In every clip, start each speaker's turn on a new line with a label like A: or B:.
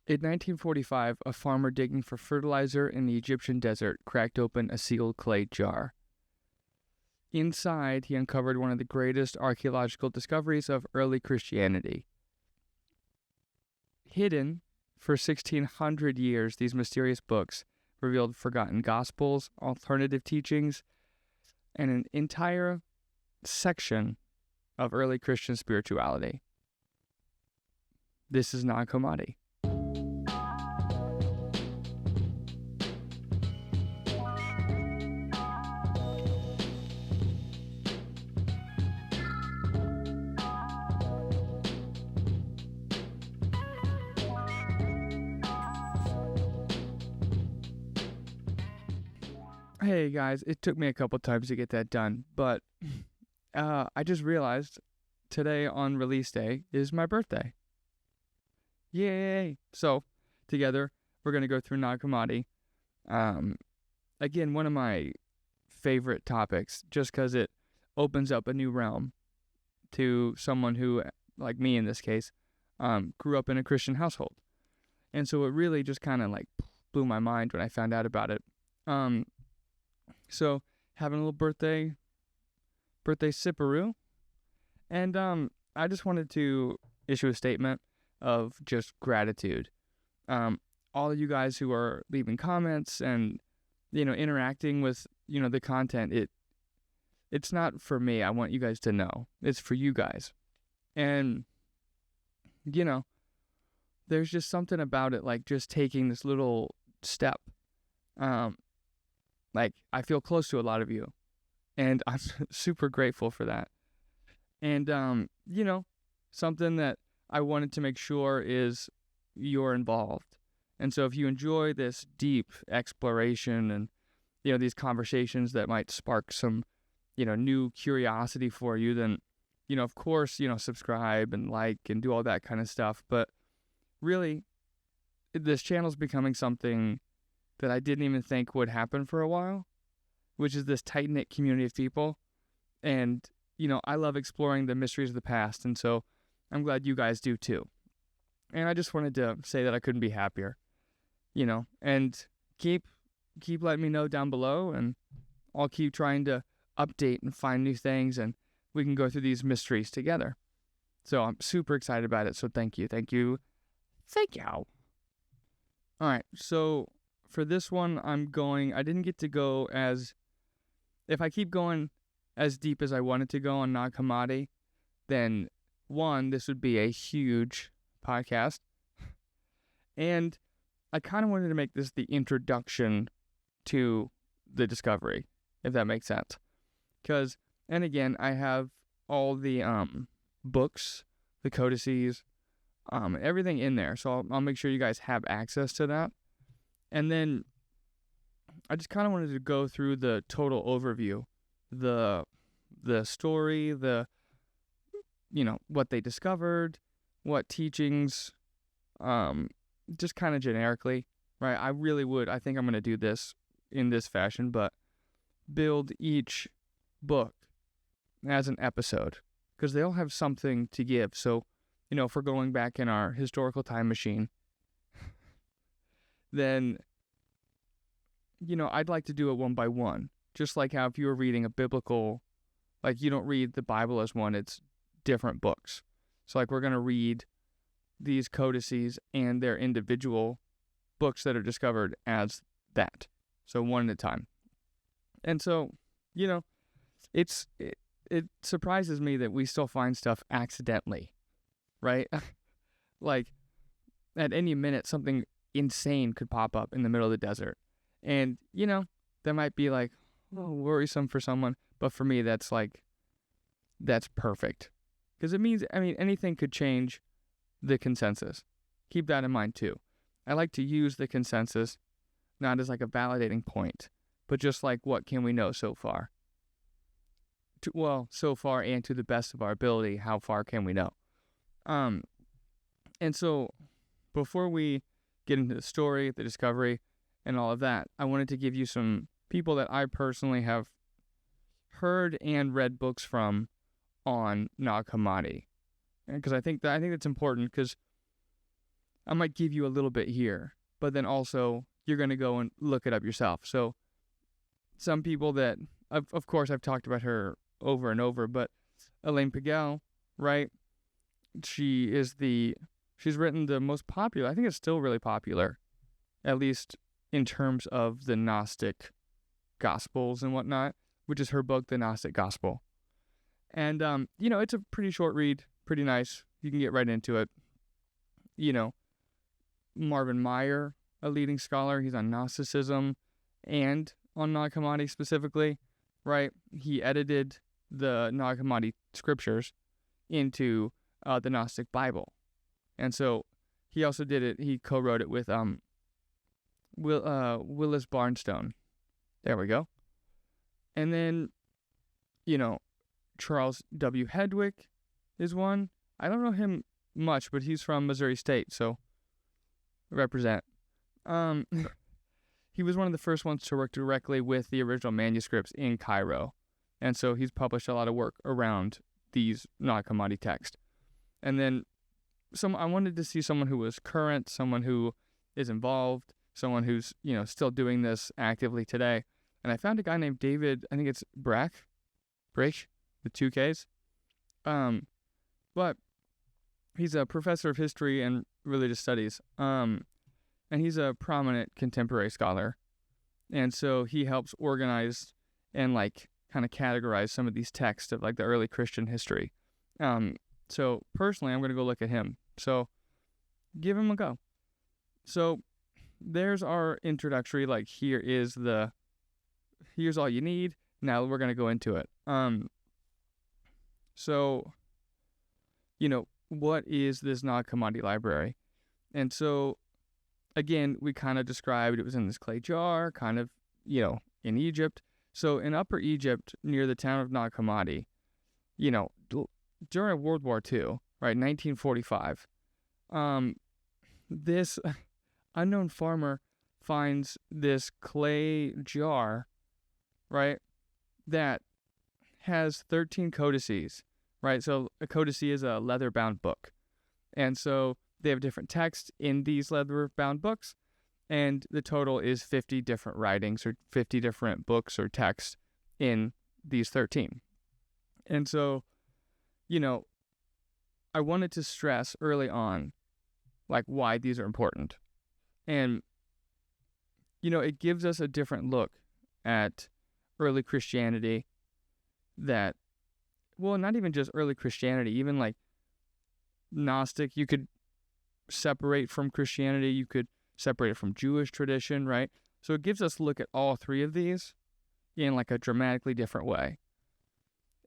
A: In 1945, a farmer digging for fertilizer in the Egyptian desert cracked open a sealed clay jar. Inside, he uncovered one of the greatest archaeological discoveries of early Christianity. Hidden for 1,600 years, these mysterious books revealed forgotten gospels, alternative teachings, and an entire section of early Christian spirituality. This is Nag Hammadi. Hey guys, it took me a couple times to get that done, but I just realized today on release day is my birthday. Yay! So, together, we're going to go through Nag Hammadi. Again, one of my favorite topics, just because it opens up a new realm to someone who, like me in this case, grew up in a Christian household. And so it really just kind of like blew my mind when I found out about it. So, having a little birthday sipperoo. And I just wanted to issue a statement of just gratitude. All of you guys who are leaving comments and, interacting with, the content, it's not for me. I want you guys to know. It's for you guys. And, there's just something about it, like just taking this little step. Like, I feel close to a lot of you, and I'm super grateful for that. And, something that I wanted to make sure is you're involved. And so if you enjoy this deep exploration and, these conversations that might spark some, new curiosity for you, then, of course, subscribe and like and do all that kind of stuff. But really, this channel's becoming something that I didn't even think would happen for a while, which is this tight-knit community of people. And, I love exploring the mysteries of the past, and so I'm glad you guys do too. And I just wanted to say that I couldn't be happier, and keep letting me know down below, and I'll keep trying to update and find new things, and we can go through these mysteries together. So I'm super excited about it, so thank you. All right, so for this one, I didn't get to go if I keep going as deep as I wanted to go on Nag Hammadi, then one, this would be a huge podcast. And I kind of wanted to make this the introduction to the discovery, if that makes sense. And again, I have all the books, the codices, everything in there. So I'll make sure you guys have access to that. And then I just kind of wanted to go through the total overview, the story, what they discovered, what teachings, just kind of generically, right? I think I'm going to do this in this fashion, but build each book as an episode, because they all have something to give. So, if we're going back in our historical time machine, then, I'd like to do it one by one. Just like how if you were reading a biblical, like you don't read the Bible as one, it's different books. So like we're going to read these codices and their individual books that are discovered as that. So one at a time. And so, it surprises me that we still find stuff accidentally, right? Like at any minute, something insane could pop up in the middle of the desert. And, that might be like, worrisome for someone. But for me, that's perfect. Because it means, anything could change the consensus. Keep that in mind too. I like to use the consensus not as like a validating point, but just like what can we know so far? So far and to the best of our ability, how far can we know? And so before we get into the story, the discovery, and all of that, I wanted to give you some people that I personally have heard and read books from on Nag Hammadi. Because I think that's important, because I might give you a little bit here, but then also you're going to go and look it up yourself. So some people that, of course, I've talked about her over and over, but Elaine Pagel, right? She's written the most popular, I think it's still really popular, at least in terms of the Gnostic Gospels and whatnot, which is her book, The Gnostic Gospel. And, it's a pretty short read, pretty nice. You can get right into it. Marvin Meyer, a leading scholar, he's on Gnosticism and on Nag Hammadi specifically, right? He edited the Nag Hammadi scriptures into the Gnostic Bible. And so he also did it, he co-wrote it with Willis Barnstone. There we go. And then, Charles W. Hedwick is one. I don't know him much, but he's from Missouri State, so represent. He was one of the first ones to work directly with the original manuscripts in Cairo. And so he's published a lot of work around these Nag Hammadi texts. And then I wanted to see someone who was current, someone who is involved, someone who's, still doing this actively today. And I found a guy named David, I think it's Brach, the 2 Ks. But he's a professor of history and religious studies. And he's a prominent contemporary scholar. And so he helps organize and kind of categorize some of these texts of the early Christian history. So personally, I'm going to go look at him. So give him a go. So there's our introductory, here's all you need. Now we're going to go into it. So, what is this Nag Hammadi library? And so, again, we kind of described it was in this clay jar, kind of, in Egypt. So in Upper Egypt, near the town of Nag Hammadi, during World War II, right, 1945, this unknown farmer finds this clay jar, right, that has 13 codices, right? So a codice is a leather-bound book. And so they have different texts in these leather-bound books, and the total is 50 different writings or 50 different books or texts in these 13. And so, I wanted to stress early on, why these are important. And, it gives us a different look at early Christianity that, well, not even just early Christianity, even Gnostic, you could separate from Christianity, you could separate it from Jewish tradition, right? So it gives us a look at all three of these in a dramatically different way.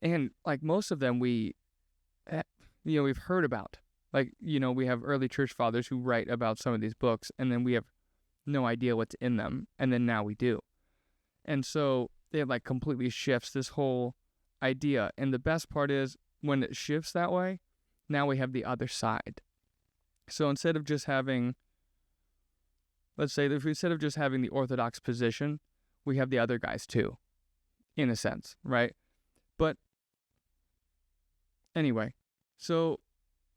A: And most of them we've heard about. We have early church fathers who write about some of these books, and then we have no idea what's in them, and then now we do. And so it completely shifts this whole idea. And the best part is when it shifts that way, now we have the other side. So instead of just having, instead of just having the Orthodox position, we have the other guys too, in a sense, right? But anyway, so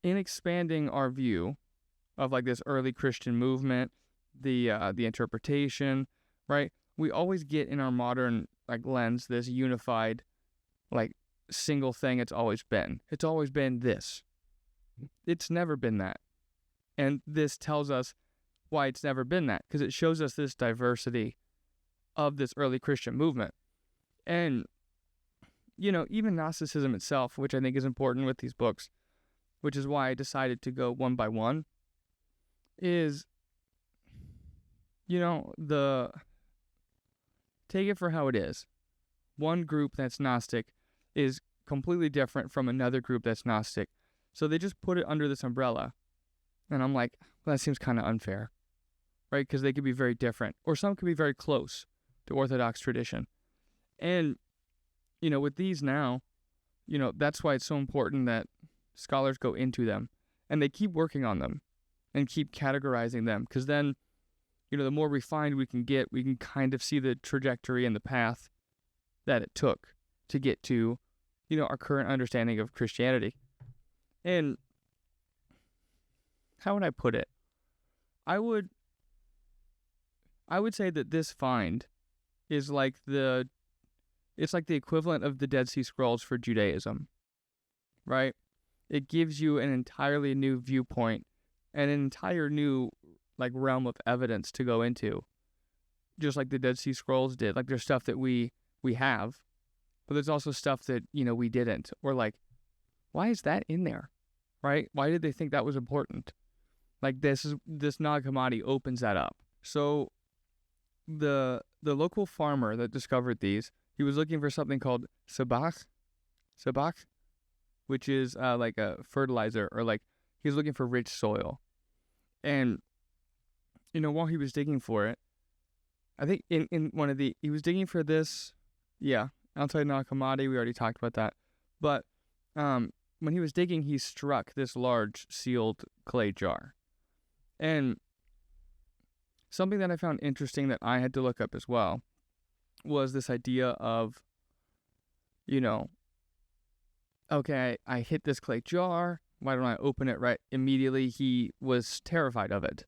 A: in expanding our view of this early Christian movement, the interpretation, right? We always get in our modern lens this unified single thing it's always been. It's always been this. It's never been that. And this tells us why it's never been that, because it shows us this diversity of this early Christian movement. And, even Gnosticism itself, which I think is important with these books, which is why I decided to go one by one, is, take it for how it is. One group that's Gnostic is completely different from another group that's Gnostic. So they just put it under this umbrella. And I'm like, well, that seems kind of unfair, right? Because they could be very different, or some could be very close to Orthodox tradition. And, with these now, that's why it's so important that scholars go into them and they keep working on them and keep categorizing them. Because then, the more refined we can get, we can kind of see the trajectory and the path that it took to get to, our current understanding of Christianity. And how would I put it? I would say that this find is like it's like the equivalent of the Dead Sea Scrolls for Judaism, right? It gives you an entirely new viewpoint and an entire new like realm of evidence to go into, just like the Dead Sea Scrolls did. Like there's stuff that we have, but there's also stuff that, we didn't. Or like, why is that in there, right? Why did they think that was important? Like this Nag Hammadi opens that up. So the local farmer that discovered these, he was looking for something called sabach, which is like a fertilizer, or like he was looking for rich soil. And while he was digging for it, I think in one of he was digging for this, outside Nag Hammadi, we already talked about that. But when he was digging, he struck this large sealed clay jar. And something that I found interesting that I had to look up as well was this idea of, okay, I hit this clay jar. Why don't I open it right immediately? He was terrified of it.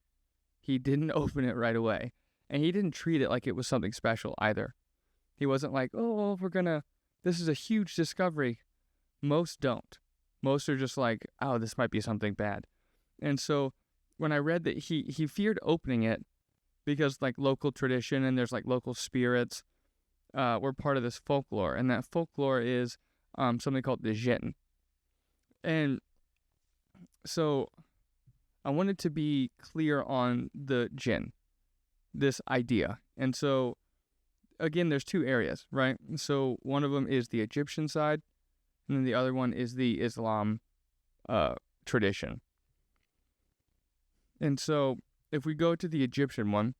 A: He didn't open it right away. And he didn't treat it like it was something special either. He wasn't like, oh, this is a huge discovery. Most don't. Most are just like, oh, this might be something bad. And so when I read that he feared opening it because like local tradition and there's like local spirits were part of this folklore. And that folklore is something called the jinn. And so I wanted to be clear on the jinn, this idea. And so, again, there's two areas, right? So one of them is the Egyptian side, and then the other one is the Islam tradition. And so if we go to the Egyptian one,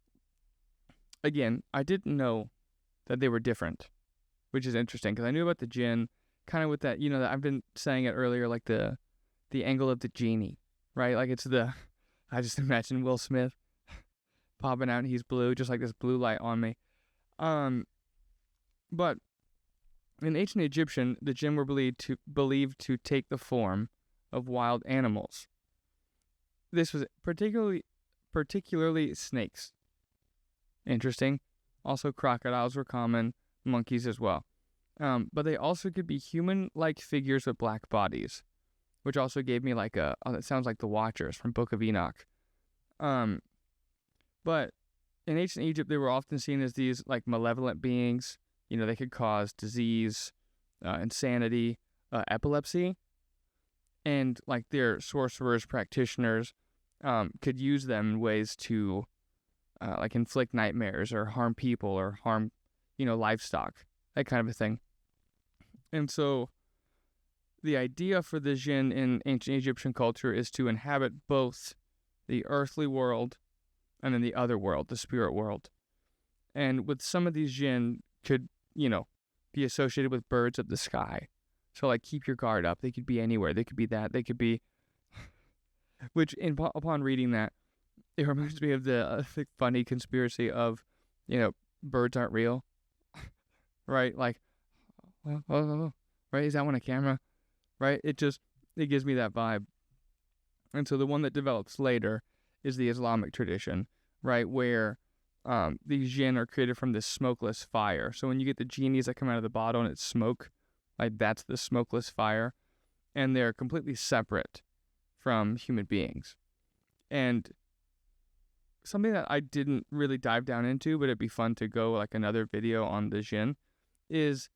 A: again, I didn't know that they were different, which is interesting, because I knew about the jinn, kind of with that, that I've been saying it earlier, like the angle of the genie, right? Like I just imagine Will Smith popping out and he's blue, just like this blue light on me. But in ancient Egyptian, the jinn were believed to take the form of wild animals. This was particularly snakes. Interesting. Also, crocodiles were common, monkeys as well. But they also could be human-like figures with black bodies, which also gave me like it sounds like the Watchers from Book of Enoch. But in ancient Egypt, they were often seen as these like malevolent beings. They could cause disease, insanity, epilepsy, and like their sorcerers, practitioners, could use them in ways to like inflict nightmares or harm people or harm, livestock, that kind of a thing. And so the idea for the jinn in ancient Egyptian culture is to inhabit both the earthly world and then the other world, the spirit world. And with some of these jinn could, be associated with birds of the sky. So like keep your guard up. They could be anywhere. They could be that. They could be, which upon reading that, it reminds me of the funny conspiracy of, birds aren't real, right? Like, right? Is that one a camera? Right? It gives me that vibe. And so the one that develops later is the Islamic tradition, right? Where these jinn are created from this smokeless fire. So when you get the genies that come out of the bottle and it's smoke, like that's the smokeless fire. And they're completely separate from human beings. And something that I didn't really dive down into, but it'd be fun to go like another video on the jinn, is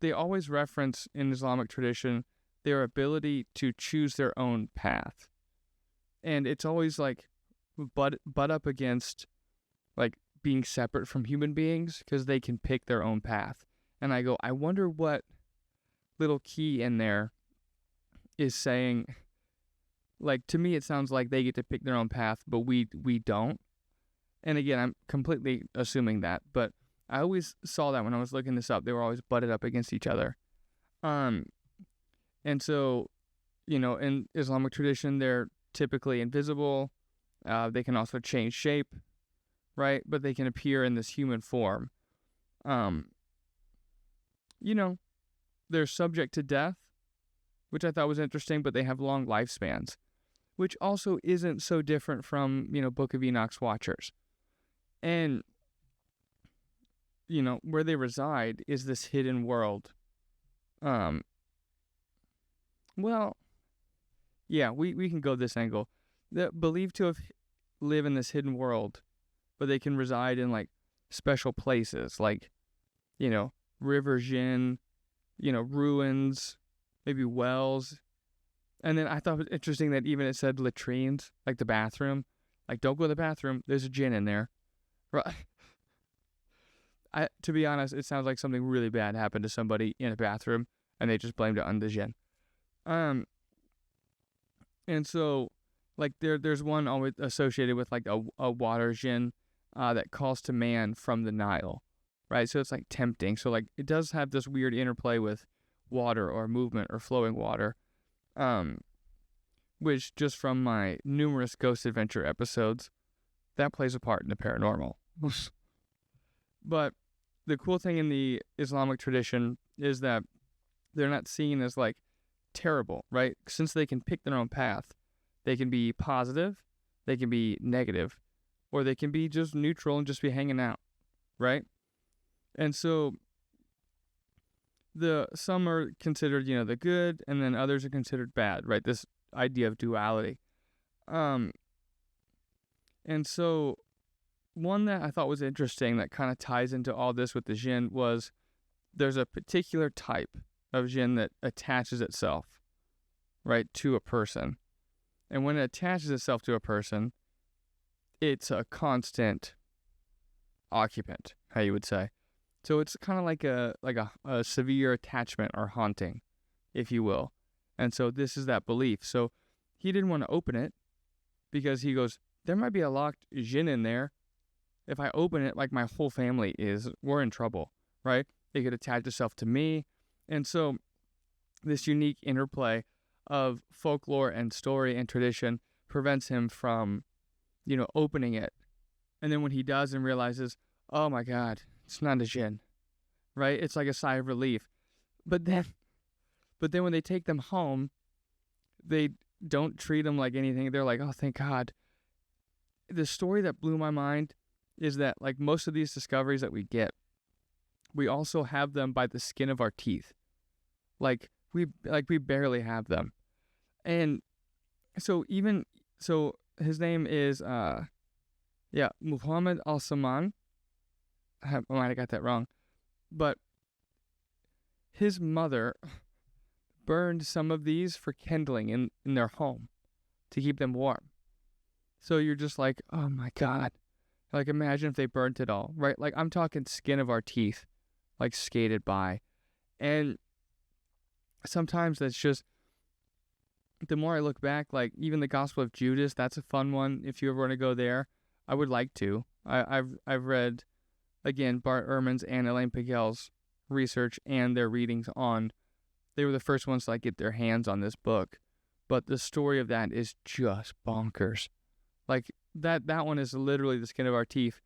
A: they always reference in Islamic tradition their ability to choose their own path. And it's always like butt up against like being separate from human beings because they can pick their own path. And I wonder what little key in there is saying, like, to me it sounds like they get to pick their own path, but we don't. And again, I'm completely assuming that, but I always saw that when I was looking this up. They were always butted up against each other. And so, in Islamic tradition, they're typically invisible. They can also change shape, right? But they can appear in this human form. They're subject to death, which I thought was interesting, but they have long lifespans. which also isn't so different from, Book of Enoch's Watchers. And, where they reside is this hidden world. Well, yeah, we can go this angle. They're believed to live in this hidden world, but they can reside in, like, special places, like, River Jin, ruins, maybe wells. And then I thought it was interesting that even it said latrines, like the bathroom. Like, don't go to the bathroom, there's a jinn in there. Right. To be honest, it sounds like something really bad happened to somebody in a bathroom, and they just blamed it on the jinn. And so, like, there's one always associated with, like, a water jinn that calls to man from the Nile, right? So it's, like, tempting. So, like, it does have this weird interplay with water or movement or flowing water, which, just from my numerous Ghost Adventure episodes, that plays a part in the paranormal. But the cool thing in the Islamic tradition is that they're not seen as, like, terrible, right? Since they can pick their own path, they can be positive, they can be negative, or they can be just neutral and just be hanging out, right? And so some are considered, the good, and then others are considered bad, right? This idea of duality. And so one that I thought was interesting that kind of ties into all this with the jinn was there's a particular type of jinn that attaches itself, right, to a person. And when it attaches itself to a person, it's a constant occupant, how you would say. So it's kind of like a severe attachment or haunting, if you will. And so this is that belief. So he didn't want to open it because he goes, there might be a locked jinn in there. If I open it, like, my whole family we're in trouble, right? It could attach itself to me. And so this unique interplay of folklore and story and tradition prevents him from, opening it. And then when he does and realizes, oh my God, it's not a jinn, right? It's like a sigh of relief. But then when they take them home, they don't treat them like anything. They're like, oh, thank God. The story that blew my mind is that, like, most of these discoveries that we get, we also have them by the skin of our teeth. Like we barely have them. And so his name is Muhammad al-Saman. I might have got that wrong. But his mother burned some of these for kindling in their home to keep them warm. So you're just like, oh my God. Like, imagine if they burnt it all, right? Like, I'm talking skin of our teeth, like, skated by. And sometimes that's just, the more I look back, like, even the Gospel of Judas, that's a fun one. If you ever want to go there, I would like to. I've read, again, Bart Ehrman's and Elaine Pigel's research and their readings on, they were the first ones to, like, get their hands on this book. But the story of that is just bonkers. Like, that one is literally the skin of our teeth.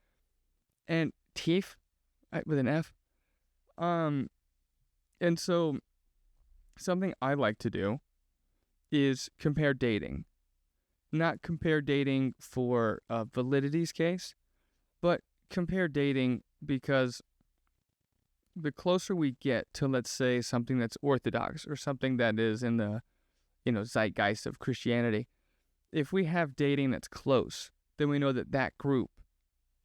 A: And teeth with an F. And so something I like to do is compare dating. Not compare dating for validity's case, but compare dating because the closer we get to, let's say, something that's orthodox or something that is in the, zeitgeist of Christianity, if we have dating that's close, then we know that group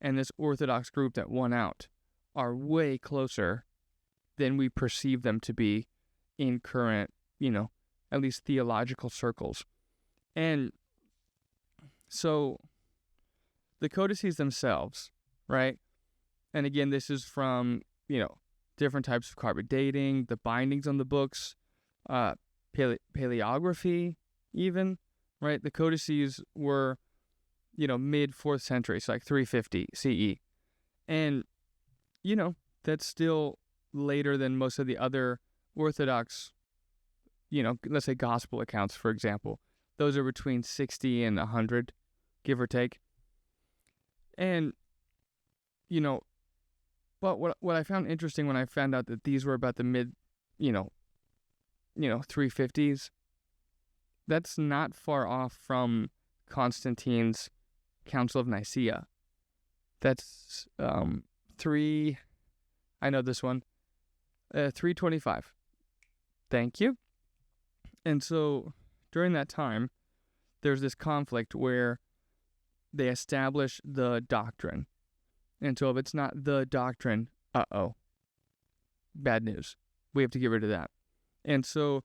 A: and this orthodox group that won out are way closer than we perceive them to be in current, at least theological circles. And so the codices themselves, right? And again, this is from, different types of carpet dating, the bindings on the books, paleography even, right? The codices were, mid 4th century, so like 350 CE. And, that's still later than most of the other Orthodox, let's say gospel accounts, for example. Those are between 60 and 100, give or take. And, but what I found interesting when I found out that these were about the mid, 350s, that's not far off from Constantine's Council of Nicaea. That's 3, I know this one, 325. Thank you. And so during that time, there's this conflict where they establish the doctrine. And so if it's not the doctrine, bad news. We have to get rid of that. And so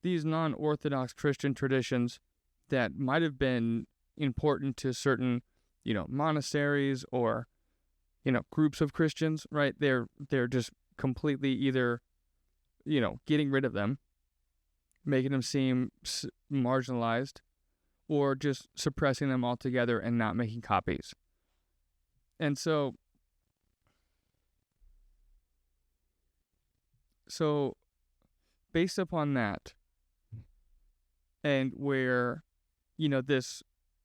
A: these non-Orthodox Christian traditions that might have been important to certain, monasteries or, groups of Christians, right? They're just completely either, getting rid of them, making them seem marginalized, or just suppressing them altogether and not making copies. And so based upon that, and where, this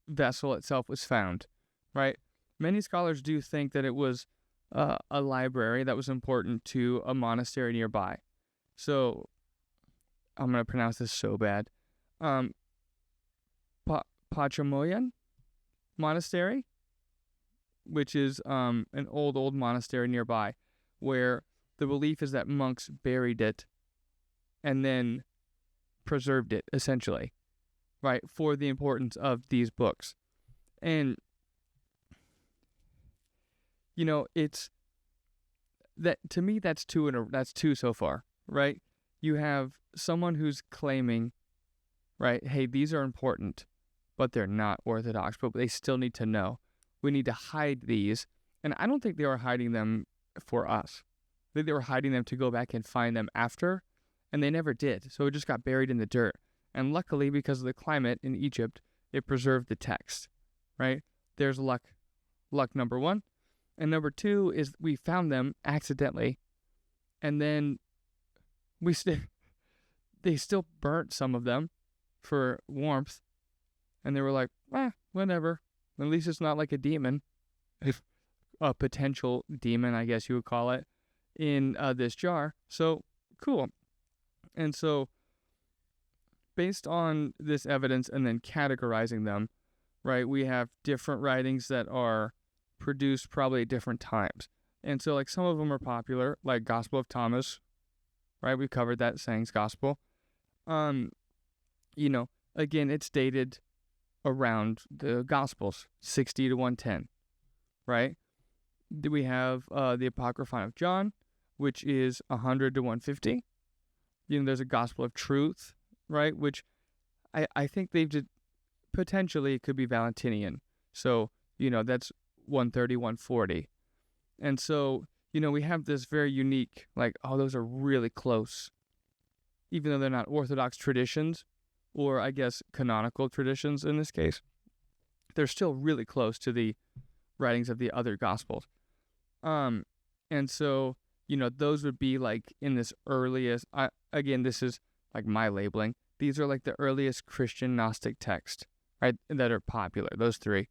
A: vessel itself was found, right? Many scholars do think that it was a library that was important to a monastery nearby. So, I'm going to pronounce this so bad. Pachamoyan Monastery, which is an old monastery nearby, where the belief is that monks buried it and then preserved it, essentially, right, for the importance of these books. And, it's that, to me, that's two so far, right? You have someone who's claiming, right, hey, these are important, but they're not Orthodox, but they still need to know. We need to hide these. And I don't think they were hiding them for us. I think they were hiding them to go back and find them after, and they never did. So it just got buried in the dirt. And luckily, because of the climate in Egypt, it preserved the text, right? There's luck number one. And number two is we found them accidentally, and then they still burnt some of them for warmth, and they were like, whatever. At least it's not like a demon, a potential demon, I guess you would call it, in this jar. So, cool. And so, based on this evidence and then categorizing them, right, we have different writings that are produced probably at different times. And so, like, some of them are popular, like Gospel of Thomas, right? We've covered that, saying's gospel. Again, it's dated around the Gospels, 60 to 110, right? We have the Apocryphon of John, which is 100 to 150. There's a Gospel of Truth, right? Which I think they've just, potentially it could be Valentinian. So, that's 130, 140. And so, we have this very unique, those are really close. Even though they're not Orthodox traditions, or I guess canonical traditions in this case, they're still really close to the writings of the other Gospels. And so, those would be like in this earliest, again, this is like my labeling. These are like the earliest Christian Gnostic texts, right, that are popular, those three.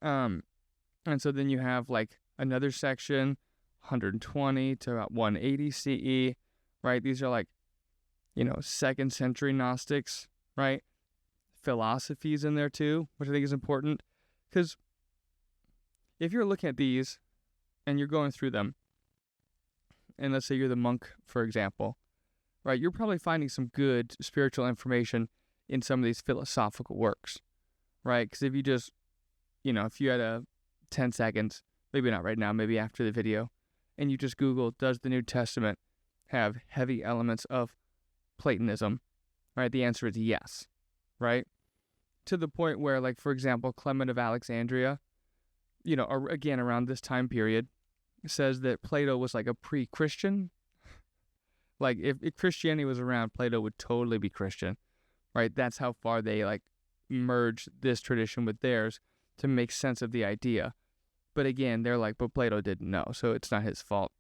A: And so then you have like another section, 120 to about 180 CE, right? These are like, 2nd century Gnostics, right? Philosophies in there too, which I think is important. Because if you're looking at these and you're going through them, and let's say you're the monk, for example, right? You're probably finding some good spiritual information in some of these philosophical works, right? Because if you just, if you had 10 seconds, maybe not right now, maybe after the video, and you just Google, does the New Testament have heavy elements of Platonism, right? The answer is yes, right? To the point where, like, for example, Clement of Alexandria, again, around this time period, says that Plato was like a pre-Christian. Like, if Christianity was around, Plato would totally be Christian, right? That's how far they, merged this tradition with theirs to make sense of the idea. But again, they're like, but Plato didn't know, so it's not his fault.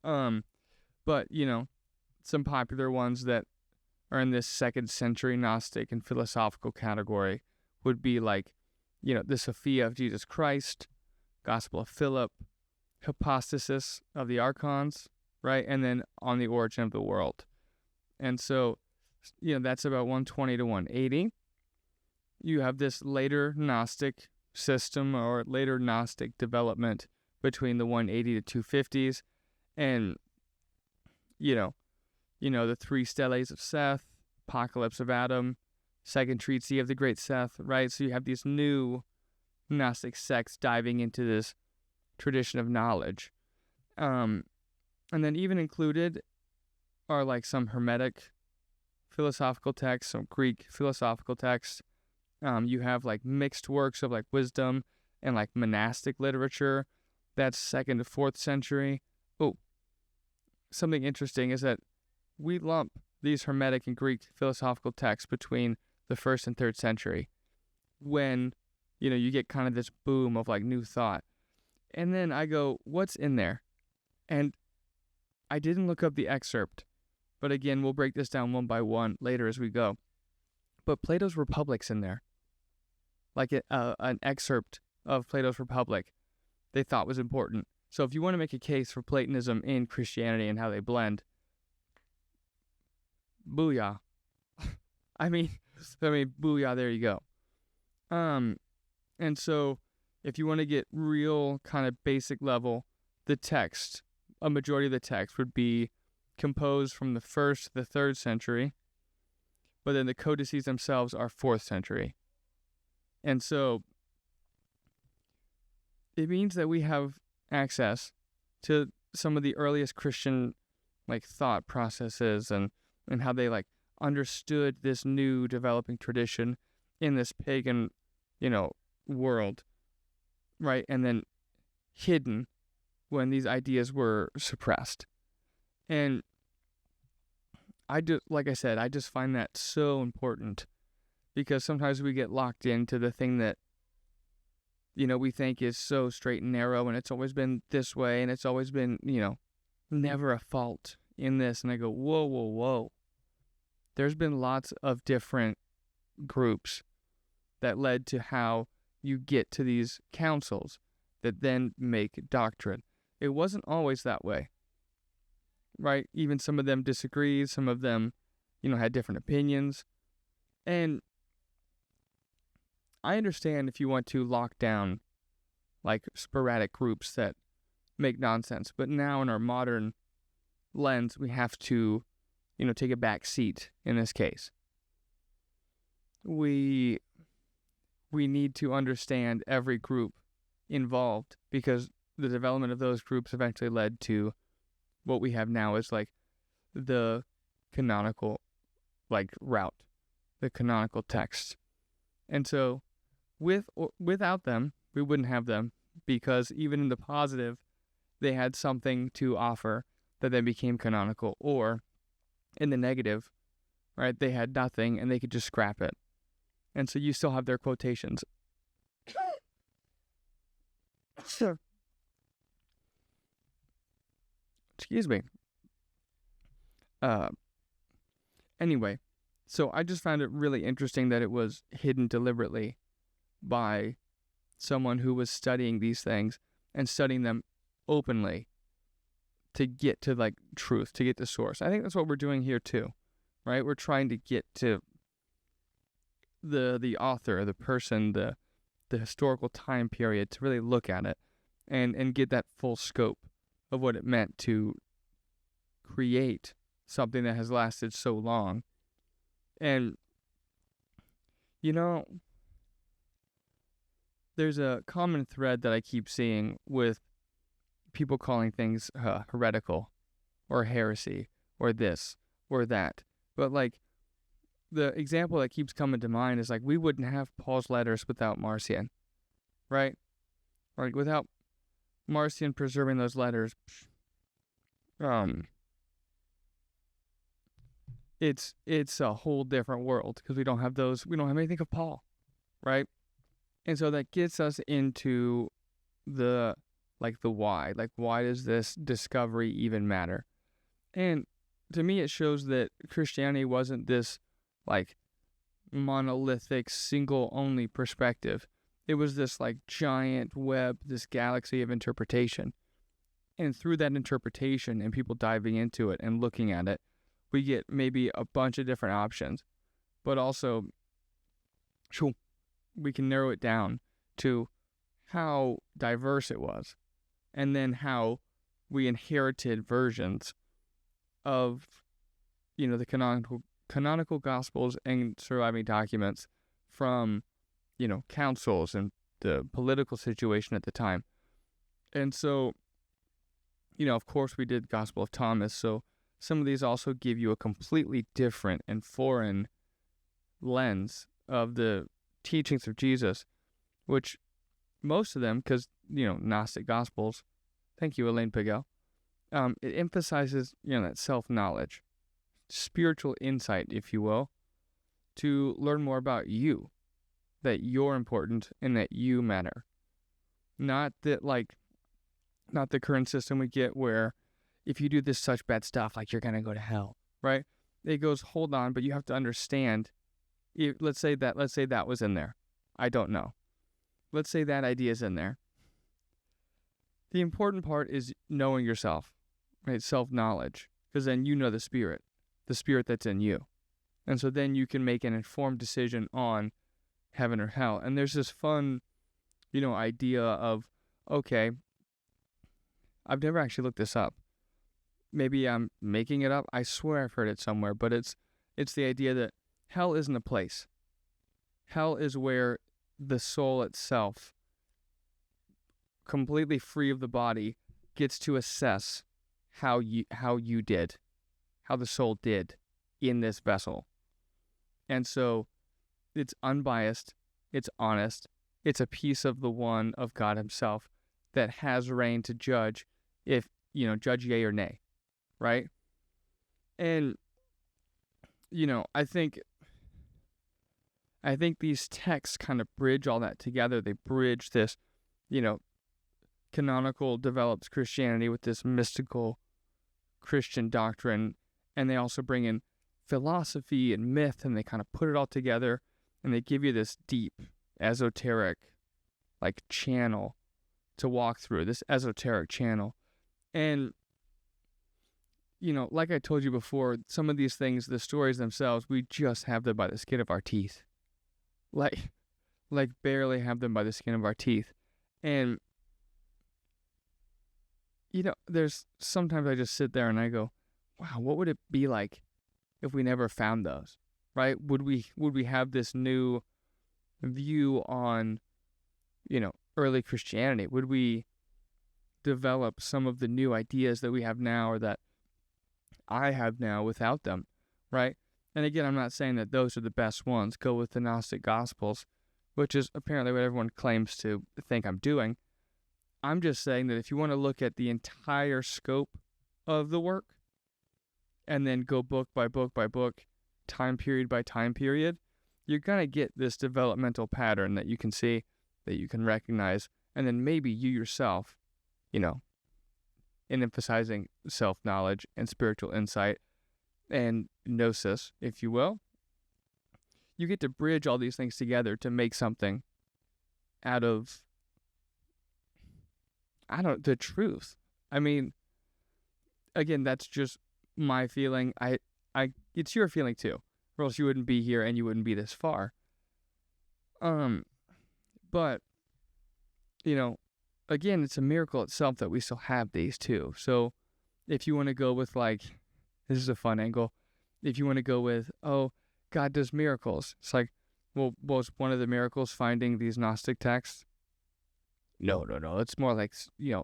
A: But, some popular ones that are in this 2nd century Gnostic and philosophical category would be like, the Sophia of Jesus Christ, Gospel of Philip, Hypostasis of the Archons, right? And then On the Origin of the World. And so That's about 120 to 180. You have this later Gnostic system or later Gnostic development between the 180 to 250s. And, the three steles of Seth, apocalypse of Adam, second treatise of the great Seth, right? So you have these new Gnostic sects diving into this tradition of knowledge. And then even included are like some Hermetic philosophical texts, some Greek philosophical texts. You have like mixed works of like wisdom and like monastic literature. That's 2nd to 4th century. Oh, something interesting is that we lump these Hermetic and Greek philosophical texts between the 1st and 3rd century when, you get kind of this boom of like new thought. And then I go, what's in there? And I didn't look up the excerpt, but again, we'll break this down one by one later as we go. But Plato's Republic's in there. Like an excerpt of Plato's Republic they thought was important. So if you want to make a case for Platonism in Christianity and how they blend, booyah. I mean, booyah, there you go. And so if you want to get real kind of basic level, the text, a majority of the text would be composed from the 1st to the 3rd century, but then the codices themselves are 4th century. And so it means that we have access to some of the earliest Christian like thought processes and how they like understood this new developing tradition in this pagan, world, right? And then hidden when these ideas were suppressed. And I just find that so important because sometimes we get locked into the thing that, we think is so straight and narrow and it's always been this way and it's always been, never a fault in this. And I go, whoa, whoa, whoa. There's been lots of different groups that led to how you get to these councils that then make doctrine. It wasn't always that way, right? Even some of them disagreed. Some of them, had different opinions. And I understand if you want to lock down like sporadic groups that make nonsense. But now in our modern lens, we have to, take a back seat in this case. We need to understand every group involved because the development of those groups eventually led to what we have now is like the canonical route, the canonical text. And so without them, we wouldn't have them because even in the positive, they had something to offer that then became canonical, or in the negative, right, they had nothing and they could just scrap it. And so you still have their quotations. Excuse me. Anyway, so I just found it really interesting that it was hidden deliberately by someone who was studying these things and studying them openly to get to like truth, to get to source. I think that's what we're doing here too, right? We're trying to get to the author, the person, the historical time period to really look at it and get that full scope of what it meant to create something that has lasted so long. And, there's a common thread that I keep seeing with people calling things heretical or heresy or this or that. But like the example that keeps coming to mind is like we wouldn't have Paul's letters without Marcion, right? Like without Marcion preserving those letters, it's a whole different world because we don't have those. We don't have anything of Paul, right? And so that gets us into the why. Like, why does this discovery even matter? And to me, it shows that Christianity wasn't this, like, monolithic, single-only perspective. It was this, like, giant web, this galaxy of interpretation. And through that interpretation and people diving into it and looking at it, we get maybe a bunch of different options, but also we can narrow it down to how diverse it was, and then how we inherited versions of, the canonical gospels and surviving documents from, councils and the political situation at the time. And so, of course we did Gospel of Thomas, so some of these also give you a completely different and foreign lens of the teachings of Jesus, which most of them, because, Gnostic Gospels, thank you, Elaine Piguel, it emphasizes, that self-knowledge, spiritual insight, if you will, to learn more about you, that you're important and that you matter. Not that, not the current system we get where if you do this such bad stuff, you're going to go to hell, right? It goes, hold on, but you have to understand, let's say that was in there. I don't know. Let's say that idea is in there. The important part is knowing yourself, right? Self-knowledge, because then you know the spirit that's in you. And so then you can make an informed decision on heaven or hell. And there's this fun, idea of, okay, I've never actually looked this up. Maybe I'm making it up. I swear I've heard it somewhere, but it's the idea that hell isn't a place. Hell is where the soul itself, completely free of the body, gets to assess how you did, how the soul did in this vessel. And so it's unbiased, it's honest, it's a piece of the one of God himself that has reign to judge, if, judge yea or nay, right? And, I think these texts kind of bridge all that together. They bridge this, canonical develops Christianity with this mystical Christian doctrine, and they also bring in philosophy and myth, and they kind of put it all together, and they give you this deep, esoteric, channel to walk through, this esoteric channel. And, like I told you before, some of these things, the stories themselves, we just have them by the skin of our teeth. Barely have them by the skin of our teeth. And, there's sometimes I just sit there and I go, wow, what would it be like if we never found those, right? Would we have this new view on, early Christianity? Would we develop some of the new ideas that we have now, or that I have now, without them, right? And again, I'm not saying that those are the best ones. Go with the Gnostic Gospels, which is apparently what everyone claims to think I'm doing. I'm just saying that if you want to look at the entire scope of the work, and then go book by book by book, time period by time period, you're going to get this developmental pattern that you can see, that you can recognize, and then maybe you yourself, in emphasizing self-knowledge and spiritual insight and gnosis, if you will, you get to bridge all these things together to make something out of, the truth. I mean, again, that's just my feeling. It's your feeling too, or else you wouldn't be here and you wouldn't be this far. But, again, it's a miracle itself that we still have these too. So if you want to go with this is a fun angle. If you want to go with, oh, God does miracles. It's well, was one of the miracles finding these Gnostic texts? No. It's more like,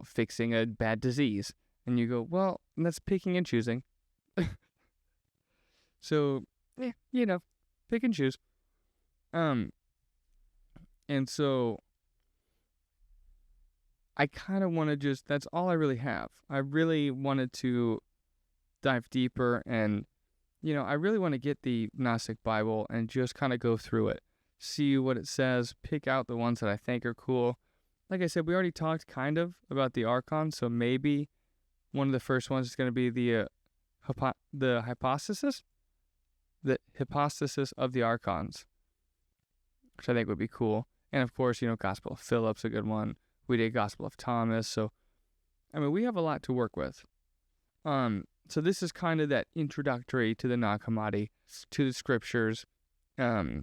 A: fixing a bad disease. And you go, well, that's picking and choosing. So, pick and choose. And so I kind of want to that's all I really have. I really wanted to dive deeper, and, I really want to get the Gnostic Bible and just kind of go through it, see what it says, pick out the ones that I think are cool. Like I said, we already talked kind of about the archon, so maybe one of the first ones is going to be the hypostasis of the archons, which I think would be cool. And of course, Gospel of Philip's a good one. We did Gospel of Thomas, so I mean, we have a lot to work with. So this is kind of that introductory to the Nag Hammadi, to the scriptures. Yeah,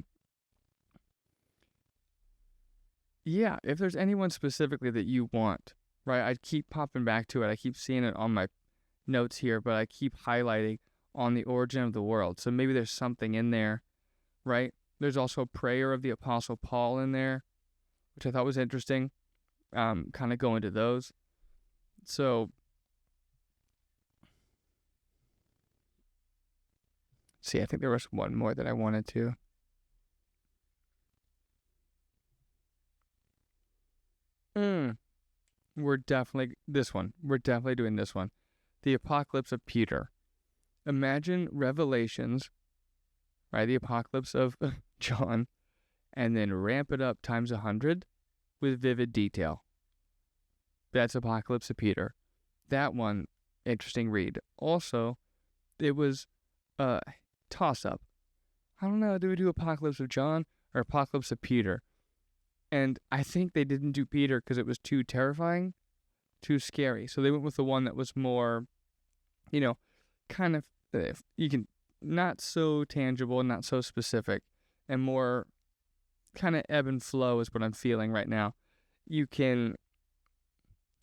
A: if there's anyone specifically that you want, right? I keep popping back to it. I keep seeing it on my notes here, but I keep highlighting on the origin of the world. So maybe there's something in there, right? There's also a prayer of the Apostle Paul in there, which I thought was interesting. Kind of go into those. So, see, I think there was one more that I wanted to. We're definitely doing this one. The Apocalypse of Peter. Imagine Revelations, right? The Apocalypse of John, and then ramp it up times 100 with vivid detail. That's Apocalypse of Peter. That one, interesting read. Also, it was a toss-up. I don't know, do we do Apocalypse of John or Apocalypse of Peter? And I think they didn't do Peter because it was too terrifying, too scary. So they went with the one that was more, kind of, you can, not so tangible, not so specific, and more kind of ebb and flow is what I'm feeling right now. You can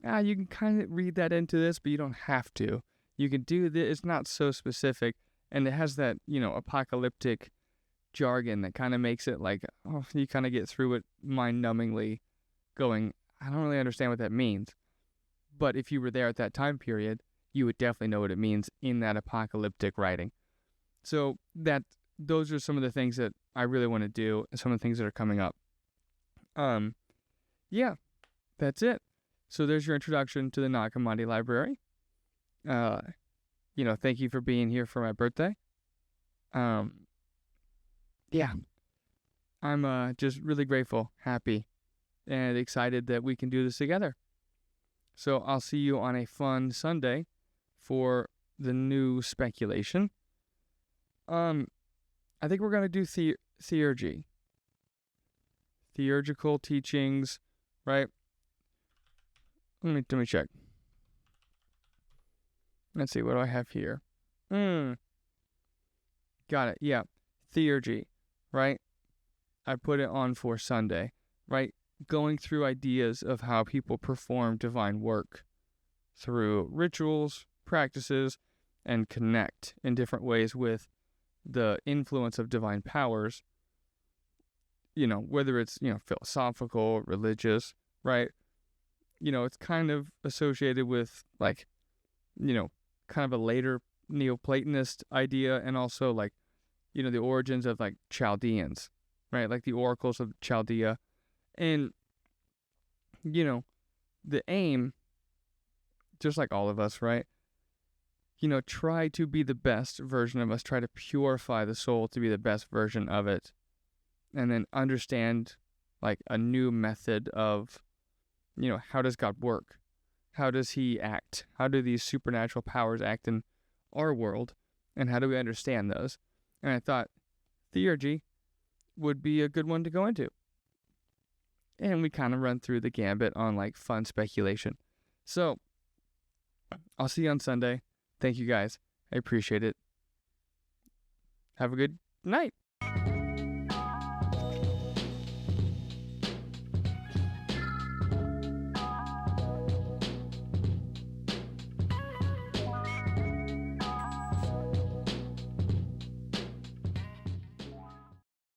A: kind of read that into this, but you don't have to. You can do this. It's not so specific, and it has that, apocalyptic jargon that kind of makes it like, you kind of get through it mind-numbingly going, I don't really understand what that means. But if you were there at that time period, you would definitely know what it means in that apocalyptic writing. So those are some of the things that I really want to do, and some of the things that are coming up. Yeah, that's it. So there's your introduction to the Nag Hammadi Library. Thank you for being here for my birthday. Yeah, I'm just really grateful, happy, and excited that we can do this together. So I'll see you on a fun Sunday for the new speculation. I think we're going to do theurgy. Theurgical teachings, right? Let me check. Let's see, what do I have here? Got it, yeah. Theurgy, right? I put it on for Sunday, right? Going through ideas of how people perform divine work through rituals, practices, and connect in different ways with the influence of divine powers, whether it's, philosophical, religious, right? It's kind of associated with, like, kind of a later Neoplatonist idea, and also, like, the origins of, like, Chaldeans, right? Like the oracles of Chaldea. And, the aim, just like all of us, right? Try to be the best version of us, try to purify the soul to be the best version of it, and then understand, like, a new method of, how does God work? How does he act? How do these supernatural powers act in our world? And how do we understand those? And I thought theurgy would be a good one to go into. And we kind of run through the gambit on, like, fun speculation. So I'll see you on Sunday. Thank you guys. I appreciate it. Have a good night.